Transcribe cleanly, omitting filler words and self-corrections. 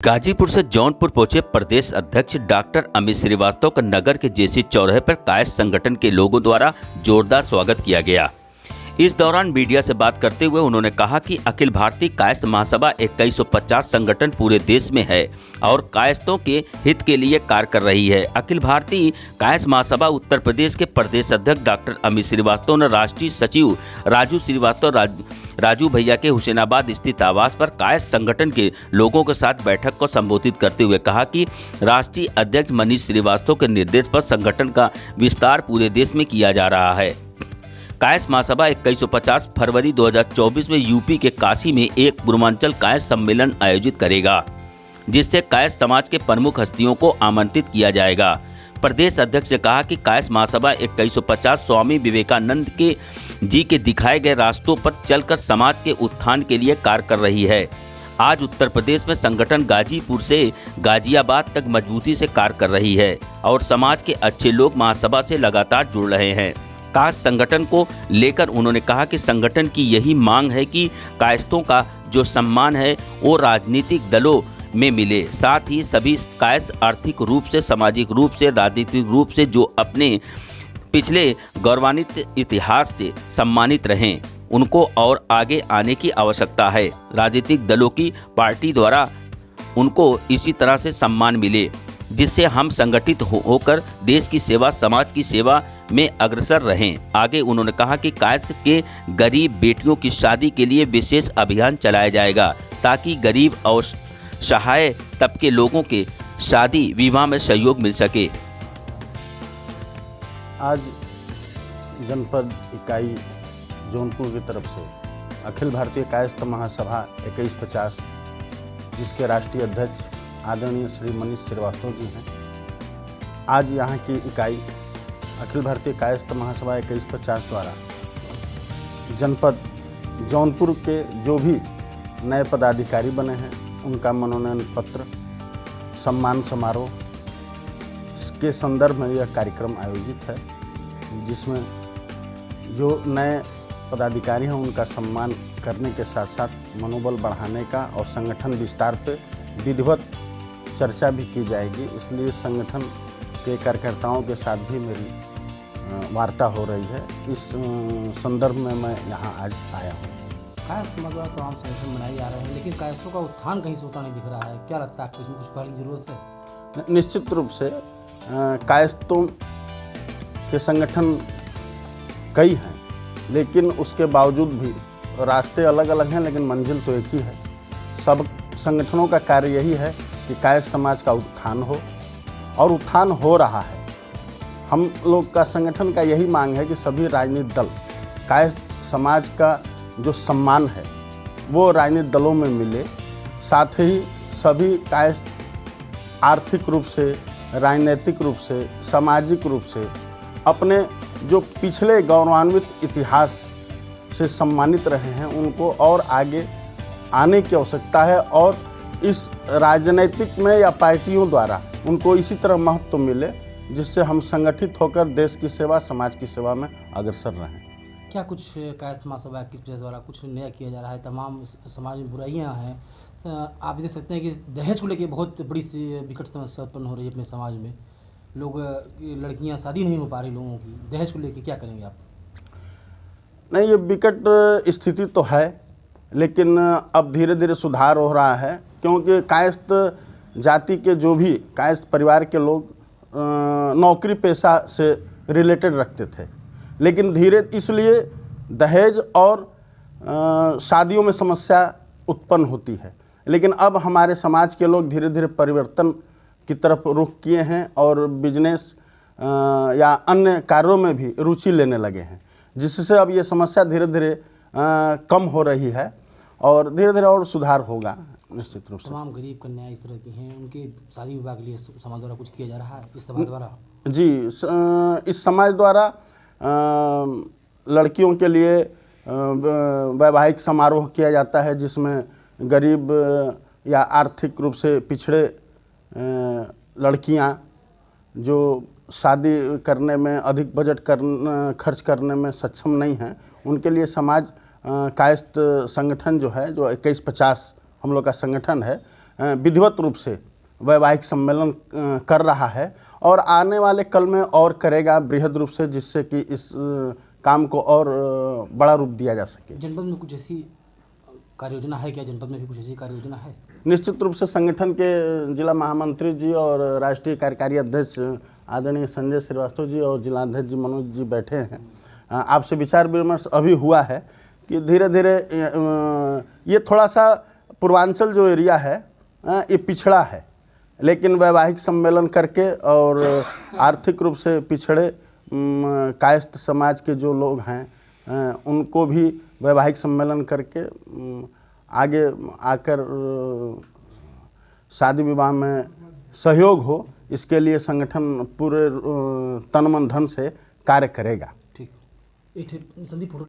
गाजीपुर से जौनपुर पहुंचे प्रदेश अध्यक्ष डॉक्टर अमित श्रीवास्तव का नगर के जेसी चौराहे पर कायस्थ संगठन के लोगों द्वारा जोरदार स्वागत किया गया। इस दौरान मीडिया से बात करते हुए उन्होंने कहा कि अखिल भारतीय कायस्थ महासभा 2150 संगठन पूरे देश में है और कायस्थों के हित के लिए कार्य कर रही है। अखिल भारतीय कायस्थ महासभा उत्तर प्रदेश के प्रदेश अध्यक्ष डॉक्टर अमित श्रीवास्तव ने राष्ट्रीय सचिव राजू श्रीवास्तव राजू भैया के हुसैनाबाद स्थित आवास पर कायस्थ संगठन के लोगों के साथ बैठक को संबोधित करते हुए कहा कि राष्ट्रीय अध्यक्ष मनीष श्रीवास्तव के निर्देश पर संगठन का विस्तार पूरे देश में किया जा रहा है। कायस्थ महासभा 2150 फरवरी 2024 में यूपी के काशी में एक पूर्वांचल कायस्थ सम्मेलन आयोजित करेगा, जिससे कायस्थ समाज के प्रमुख हस्तियों को आमंत्रित किया जाएगा। प्रदेश अध्यक्ष ने कहा कि कायस्थ महासभा 2150 स्वामी विवेकानंद जी के दिखाए गए रास्तों पर चलकर समाज के उत्थान के लिए कार्य कर रही है। आज उत्तर प्रदेश में संगठन गाजीपुर से गाजियाबाद तक मजबूती से कार्य कर रही है और समाज के अच्छे लोग महासभा से लगातार जुड़ रहे हैं। कायस्थ संगठन को लेकर उन्होंने कहा कि संगठन की यही मांग है कि कायस्थों का जो सम्मान है वो राजनीतिक दलों में मिले, साथ ही सभी कायस्थ आर्थिक रूप से, सामाजिक रूप से, राजनीतिक रूप से जो अपने पिछले गौरवान्वित इतिहास से सम्मानित रहें, उनको और आगे आने की आवश्यकता है। राजनीतिक दलों की पार्टी द्वारा उनको इसी तरह से सम्मान मिले, जिससे हम संगठित होकर देश की सेवा, समाज की सेवा में अग्रसर रहें। आगे उन्होंने कहा कि कायस्थ के गरीब बेटियों की शादी के लिए विशेष अभियान चलाया जाएगा, ताकि गरीब और सहाय तबके लोगों के शादी विवाह में सहयोग मिल सके। आज जनपद इकाई जौनपुर की तरफ से अखिल भारतीय कायस्थ महासभा 2150, जिसके राष्ट्रीय अध्यक्ष आदरणीय श्री मनीष श्रीवास्तव जी हैं, आज यहाँ की इकाई अखिल भारतीय कायस्थ महासभा 2150 द्वारा जनपद जौनपुर के जो भी नए पदाधिकारी बने हैं उनका मनोनयन पत्र सम्मान समारोह के संदर्भ में यह कार्यक्रम आयोजित है, जिसमें जो नए पदाधिकारी हैं उनका सम्मान करने के साथ साथ मनोबल बढ़ाने का और संगठन विस्तार पर विधिवत चर्चा भी की जाएगी। इसलिए संगठन के कार्यकर्ताओं के साथ भी मेरी वार्ता हो रही है। इस संदर्भ में मैं यहाँ आज आया हूँ। कायस्थ समाज द्वारा तमाम संगठन बनाए जा रहे हैं, लेकिन कायस्थों का उत्थान कहीं से होता नहीं दिख रहा है। क्या लगता है आपको, इसमें कुछ पहल की जरूरत है? निश्चित रूप से कायस्थों के संगठन कई हैं, लेकिन उसके बावजूद भी रास्ते अलग अलग हैं, लेकिन मंजिल तो एक ही है। सब संगठनों का कार्य यही है कि कायस्थ समाज का उत्थान हो, और उत्थान हो रहा है। हम लोग का संगठन का यही मांग है कि सभी राजनीतिक दल कायस्थ समाज का जो सम्मान है वो राजनीतिक दलों में मिले, साथ ही सभी कायस्थ आर्थिक रूप से, राजनीतिक रूप से, सामाजिक रूप से अपने जो पिछले गौरवान्वित इतिहास से सम्मानित रहे हैं उनको और आगे आने की आवश्यकता है, और इस राजनीतिक में या पार्टियों द्वारा उनको इसी तरह महत्व मिले, जिससे हम संगठित होकर देश की सेवा, समाज की सेवा में अग्रसर रहें। क्या कुछ कायस्थ महासभा 2150 द्वारा कुछ नया किया जा रहा है? तमाम समाज में बुराइयां हैं, आप देख सकते हैं कि दहेज को लेकर बहुत बड़ी सी विकट समस्या उत्पन्न हो रही है अपने समाज में। लोग, लड़कियां शादी नहीं हो पा रही लोगों की, दहेज को लेकर क्या करेंगे आप? नहीं, ये विकट स्थिति तो है, लेकिन अब धीरे धीरे सुधार हो रहा है, क्योंकि कायस्थ जाति के जो भी कायस्थ परिवार के लोग नौकरी पेशा से रिलेटेड रखते थे, लेकिन धीरे इसलिए दहेज और शादियों में समस्या उत्पन्न होती है। लेकिन अब हमारे समाज के लोग धीरे धीरे परिवर्तन की तरफ रुख किए हैं और बिजनेस या अन्य कार्यों में भी रुचि लेने लगे हैं, जिससे अब ये समस्या धीरे धीरे कम हो रही है और धीरे धीरे और सुधार होगा निश्चित रूप से। तमाम गरीब कन्याएं इस तरह की हैं, उनके शादी विवाह के लिए समाज द्वारा कुछ किया जा रहा है इस समाज द्वारा? जी, इस समाज द्वारा लड़कियों के लिए वैवाहिक समारोह किया जाता है, जिसमें गरीब या आर्थिक रूप से पिछड़े लड़कियां जो शादी करने में अधिक बजट खर्च करने में सक्षम नहीं हैं, उनके लिए समाज कायस्थ संगठन जो है, जो 2150 हम लोग का संगठन है, विधिवत रूप से वैवाहिक सम्मेलन कर रहा है और आने वाले कल में और करेगा बृहद रूप से, जिससे कि इस काम को और बड़ा रूप दिया जा सके। जनपद में कुछ ऐसी कार्य योजना है क्या? जनपद में भी कुछ ऐसी कार्य योजना है? निश्चित रूप से संगठन के जिला महामंत्री जी और राष्ट्रीय कार्यकारी अध्यक्ष आदरणीय संजय श्रीवास्तव जी और जिलाध्यक्ष जी मनोज जी बैठे हैं। आपसे विचार विमर्श अभी हुआ है कि धीरे धीरे ये थोड़ा सा पूर्वांचल जो एरिया है ये पिछड़ा है, लेकिन वैवाहिक सम्मेलन करके और आर्थिक रूप से पिछड़े कायस्थ समाज के जो लोग हैं उनको भी वैवाहिक सम्मेलन करके आगे आकर शादी विवाह में सहयोग हो, इसके लिए संगठन पूरे तन मन धन से कार्य करेगा। ठीक। एक संदीप